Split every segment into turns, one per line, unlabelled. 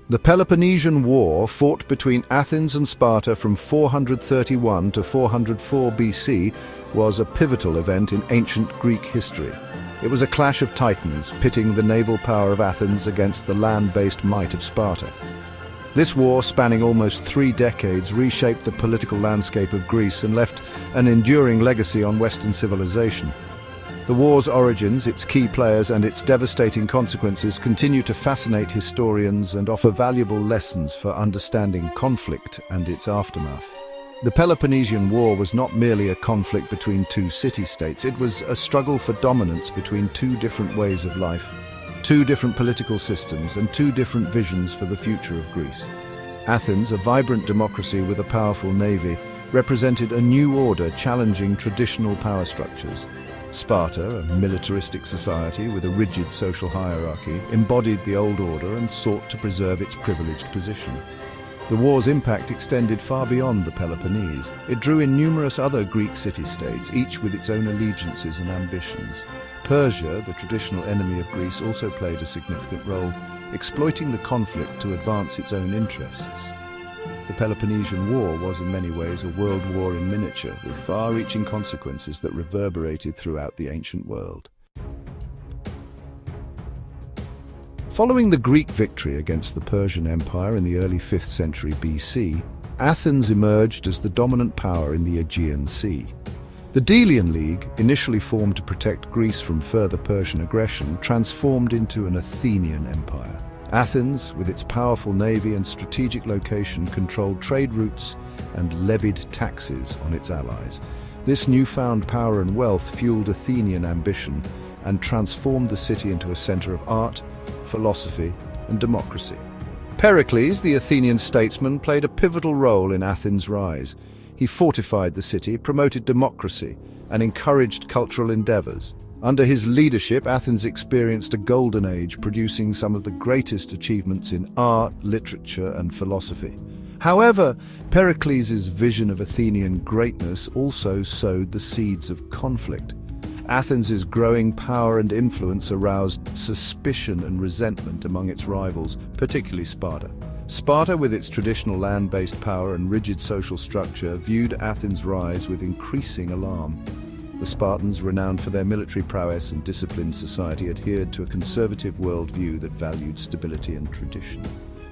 The Peloponnesian War, fought between Athens and Sparta from 431 to 404 BC, was a pivotal event in ancient Greek history. It was a clash of titans, pitting the naval power of Athens against the land-based might of Sparta. This war, spanning almost 3 decades, reshaped the political landscape of Greece and left an enduring legacy on Western civilization. The war's origins, its key players, and its devastating consequences continue to fascinate historians and offer valuable lessons for understanding conflict and its aftermath. The Peloponnesian War was not merely a conflict between two city-states, it was a struggle for dominance between two different ways of life, two different political systems, and two different visions for the future of Greece. Athens, a vibrant democracy with a powerful navy, represented a new order challenging traditional power structures. Sparta, a militaristic society with a rigid social hierarchy, embodied the old order and sought to preserve its privileged position. The war's impact extended far beyond the Peloponnese. It drew in numerous other Greek city-states, each with its own allegiances and ambitions. Persia, the traditional enemy of Greece, also played a significant role, exploiting the conflict to advance its own interests. The Peloponnesian War was in many ways a world war in miniature, with far-reaching consequences that reverberated throughout the ancient world. Following the Greek victory against the Persian Empire in the early 5th century BC, Athens emerged as the dominant power in the Aegean Sea. The Delian League, initially formed to protect Greece from further Persian aggression, transformed into an Athenian empire. Athens, with its powerful navy and strategic location, controlled trade routes and levied taxes on its allies. This newfound power and wealth fueled Athenian ambition and transformed the city into a center of art, philosophy, and democracy. Pericles, the Athenian statesman, played a pivotal role in Athens' rise. He fortified the city, promoted democracy, and encouraged cultural endeavors. Under his leadership, Athens experienced a golden age, producing some of the greatest achievements in art, literature, and philosophy. However, Pericles' vision of Athenian greatness also sowed the seeds of conflict. Athens' growing power and influence aroused suspicion and resentment among its rivals, particularly Sparta. Sparta, with its traditional land-based power and rigid social structure, viewed Athens' rise with increasing alarm. The Spartans, renowned for their military prowess and disciplined society, adhered to a conservative worldview that valued stability and tradition.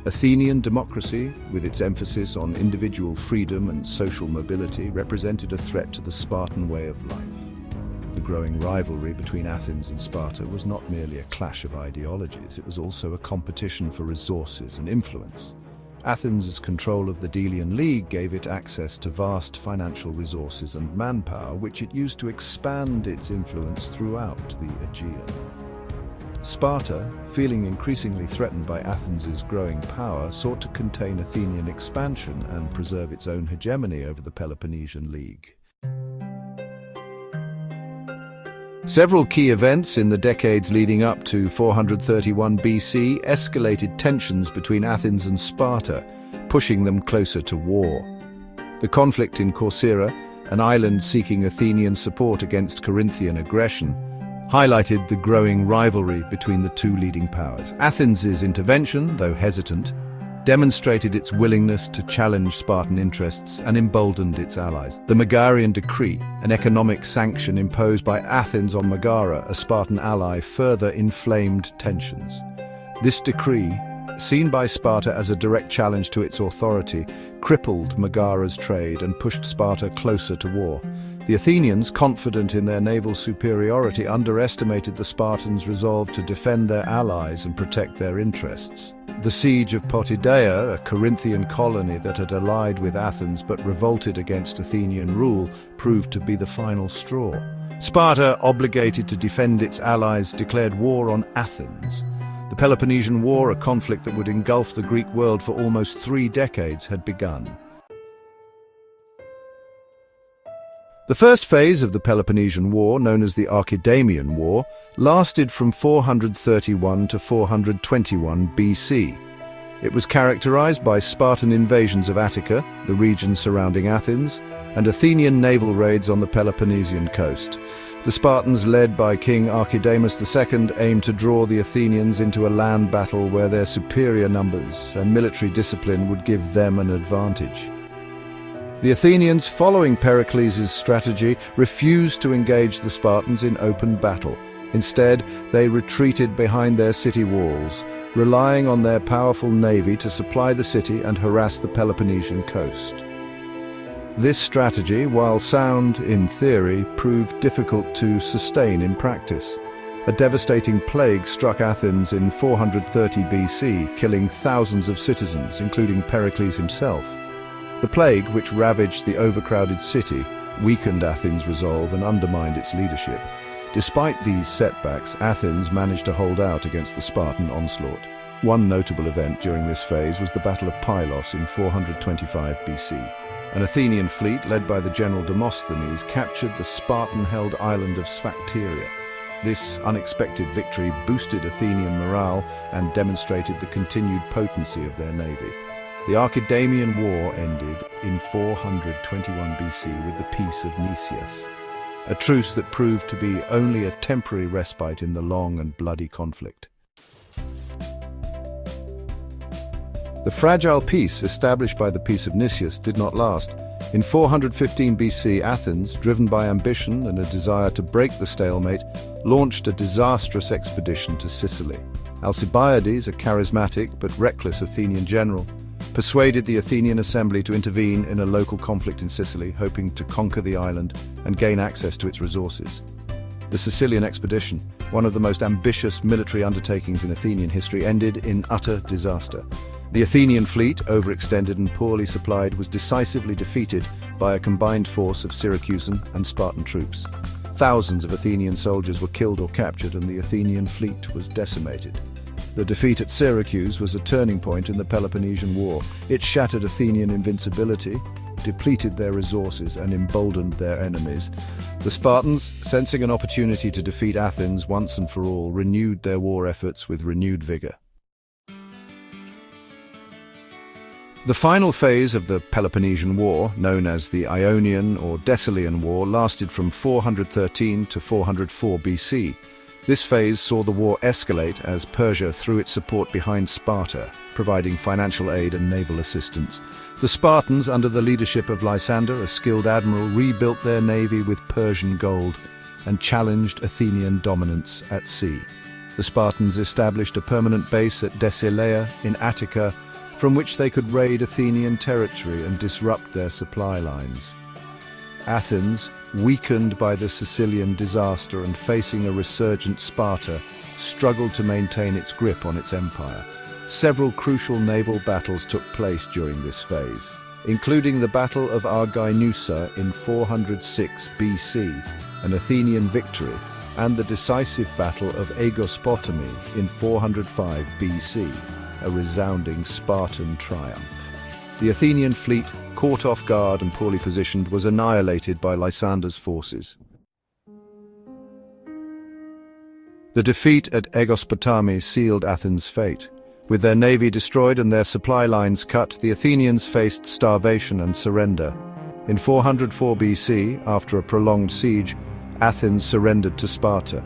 Athenian democracy, with its emphasis on individual freedom and social mobility, represented a threat to the Spartan way of life. The growing rivalry between Athens and Sparta was not merely a clash of ideologies, it was also a competition for resources and influence. Athens' control of the Delian League gave it access to vast financial resources and manpower, which it used to expand its influence throughout the Aegean. Sparta, feeling increasingly threatened by Athens' growing power, sought to contain Athenian expansion and preserve its own hegemony over the Peloponnesian League. Several key events in the decades leading up to 431 BC escalated tensions between Athens and Sparta, pushing them closer to war. The conflict in Corcyra, an island seeking Athenian support against Corinthian aggression, highlighted the growing rivalry between the two leading powers. Athens' intervention, though hesitant, demonstrated its willingness to challenge Spartan interests and emboldened its allies. The Megarian Decree, an economic sanction imposed by Athens on Megara, a Spartan ally, further inflamed tensions. This decree, seen by Sparta as a direct challenge to its authority, crippled Megara's trade and pushed Sparta closer to war. The Athenians, confident in their naval superiority, underestimated the Spartans' resolve to defend their allies and protect their interests. The siege of Potidæa, a Corinthian colony that had allied with Athens but revolted against Athenian rule, proved to be the final straw. Sparta, obligated to defend its allies, declared war on Athens. The Peloponnesian War, a conflict that would engulf the Greek world for almost 3 decades, had begun. The first phase of the Peloponnesian War, known as the Archidamian War, lasted from 431 to 421 BC. It was characterized by Spartan invasions of Attica, the region surrounding Athens, and Athenian naval raids on the Peloponnesian coast. The Spartans, led by King Archidamus II, aimed to draw the Athenians into a land battle where their superior numbers and military discipline would give them an advantage. The Athenians, following Pericles' strategy, refused to engage the Spartans in open battle. Instead, they retreated behind their city walls, relying on their powerful navy to supply the city and harass the Peloponnesian coast. This strategy, while sound in theory, proved difficult to sustain in practice. A devastating plague struck Athens in 430 BC, killing thousands of citizens, including Pericles himself. The plague, which ravaged the overcrowded city, weakened Athens' resolve and undermined its leadership. Despite these setbacks, Athens managed to hold out against the Spartan onslaught. One notable event during this phase was the Battle of Pylos in 425 BC. An Athenian fleet, led by the general Demosthenes, captured the Spartan-held island of Sphacteria. This unexpected victory boosted Athenian morale and demonstrated the continued potency of their navy. The Archidamian War ended in 421 BC with the Peace of Nicias, a truce that proved to be only a temporary respite in the long and bloody conflict. The fragile peace established by the Peace of Nicias did not last. In 415 BC, Athens, driven by ambition and a desire to break the stalemate, launched a disastrous expedition to Sicily. Alcibiades, a charismatic but reckless Athenian general, persuaded the Athenian assembly to intervene in a local conflict in Sicily, hoping to conquer the island and gain access to its resources. The Sicilian expedition, one of the most ambitious military undertakings in Athenian history, ended in utter disaster. The Athenian fleet, overextended and poorly supplied, was decisively defeated by a combined force of Syracusan and Spartan troops. Thousands of Athenian soldiers were killed or captured, and the Athenian fleet was decimated. The defeat at Syracuse was a turning point in the Peloponnesian War. It shattered Athenian invincibility, depleted their resources, and emboldened their enemies. The Spartans, sensing an opportunity to defeat Athens once and for all, renewed their war efforts with renewed vigor. The final phase of the Peloponnesian War, known as the Ionian or Decelean War, lasted from 413 to 404 BC. This phase saw the war escalate as Persia threw its support behind Sparta, providing financial aid and naval assistance. The Spartans, under the leadership of Lysander, a skilled admiral, rebuilt their navy with Persian gold and challenged Athenian dominance at sea. The Spartans established a permanent base at Deceleia in Attica, from which they could raid Athenian territory and disrupt their supply lines. Athens, weakened by the Sicilian disaster and facing a resurgent Sparta, struggled to maintain its grip on its empire. Several crucial naval battles took place during this phase, including the Battle of Arginusa in 406 BC, an Athenian victory, and the decisive Battle of Aegospotami in 405 BC. A resounding Spartan triumph. The Athenian fleet, caught off guard and poorly positioned, was annihilated by Lysander's forces. The defeat at Aegospotami sealed Athens' fate. With their navy destroyed and their supply lines cut, the Athenians faced starvation and surrender. In 404 BC, after a prolonged siege, Athens surrendered to Sparta.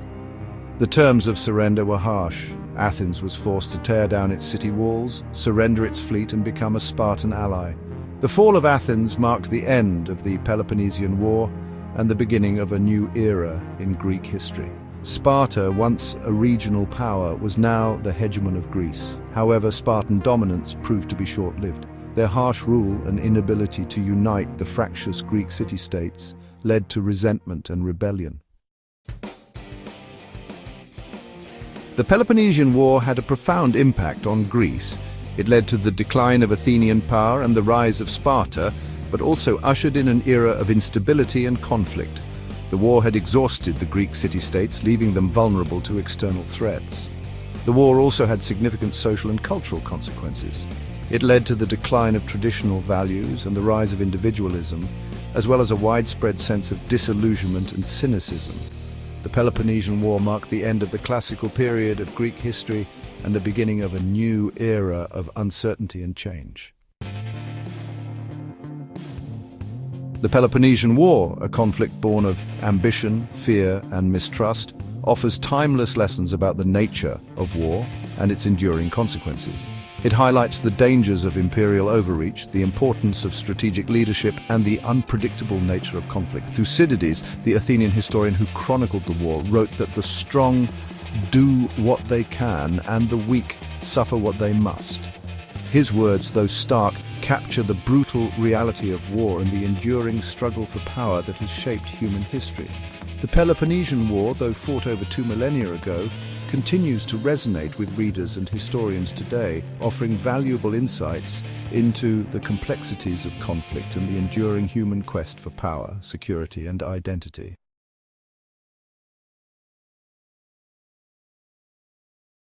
The terms of surrender were harsh. Athens was forced to tear down its city walls, surrender its fleet, and become a Spartan ally. The fall of Athens marked the end of the Peloponnesian War and the beginning of a new era in Greek history. Sparta, once a regional power, was now the hegemon of Greece. However, Spartan dominance proved to be short-lived. Their harsh rule and inability to unite the fractious Greek city-states led to resentment and rebellion. The Peloponnesian War had a profound impact on Greece. It led to the decline of Athenian power and the rise of Sparta, but also ushered in an era of instability and conflict. The war had exhausted the Greek city-states, leaving them vulnerable to external threats. The war also had significant social and cultural consequences. It led to the decline of traditional values and the rise of individualism, as well as a widespread sense of disillusionment and cynicism. The Peloponnesian War marked the end of the classical period of Greek history and the beginning of a new era of uncertainty and change. The Peloponnesian War, a conflict born of ambition, fear, and mistrust, offers timeless lessons about the nature of war and its enduring consequences. It highlights the dangers of imperial overreach, the importance of strategic leadership, and the unpredictable nature of conflict. Thucydides, the Athenian historian who chronicled the war, wrote that the strong do what they can and the weak suffer what they must. His words, though stark, capture the brutal reality of war and the enduring struggle for power that has shaped human history. The Peloponnesian War, though fought over 2 millennia ago, continues to resonate with readers and historians today, offering valuable insights into the complexities of conflict and the enduring human quest for power, security, and identity.